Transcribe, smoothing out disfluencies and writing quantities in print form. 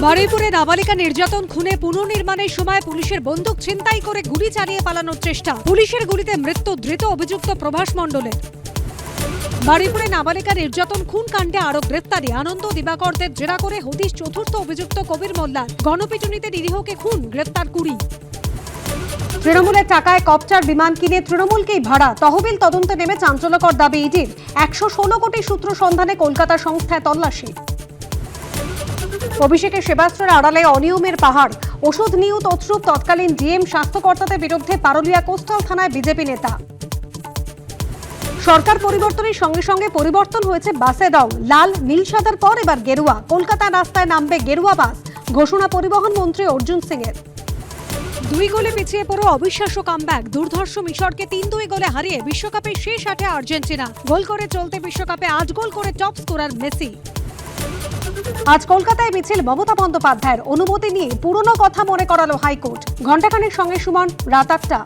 বারুইপুরে নাবালিকা নির্যাতন খুনে পুনর্নির্মাণের সময় পুলিশের বন্দুক ছিনতাই করে গুলি চালিয়ে পালানোর চেষ্টা। পুলিশের গুলিতে মৃত্যু ধৃত অভিযুক্ত প্রভাস মণ্ডলের। বারুইপুরে নাবালিকা নির্যাতন খুন কাণ্ডে আরো গ্রেফতারি। আনন্দ দিবাকরদের জেরা করে হদিশ চতুর্থ অভিযুক্ত কবির মোল্লার। গণপিটুনিতে নিরীহকে খুন, গ্রেফতার 20। তৃণমূলের টাকায় কপ্টার বিমান কিনে তৃণমূলকেই ভাড়া। তহবিল তদন্তে নেমে চাঞ্চল্যকর দাবি ইডির। 116 কোটি সূত্র সন্ধানে কলকাতা সংস্থায় তল্লাশি। অভিষেকের সেবাস্ত্রের আড়ালে অনিয়মের পাহাড়। ওষুধ নিয়ে তছরূপ তৎকালীন ডিএম স্বাস্থ্যকর্তাদের বিরুদ্ধে পারুলিয়া কোস্টাল থানায় বিজেপি নেতা। সরকার পরিবর্তনের সঙ্গে সঙ্গে পরিবর্তন হয়েছে বাসের রং। লাল নীল সাদার পর এবার গেরুয়া। কলকাতা রাস্তায় নামবে গেরুয়া বাস, ঘোষণা পরিবহন মন্ত্রী অর্জুন সিং এর। 2 গোলে পিছিয়ে পড়ো অবিশ্বাস্য কামব্যাক। দুর্ধর্ষ মিশরকে 3-2 গোলে হারিয়ে বিশ্বকাপের শেষ 8-এ আর্জেন্টিনা। গোল করে চলতে বিশ্বকাপে 8 গোল করে টপ স্কোরার মেসি। আজ কলকাতায় মিছিল মমতা বন্দ্যোপাধ্যায়ের। অনুমতি নিয়ে পুরনো কথা মনে করালো হাইকোর্ট। ঘণ্টাখানেক সঙ্গে সুমন, রাত 8টা।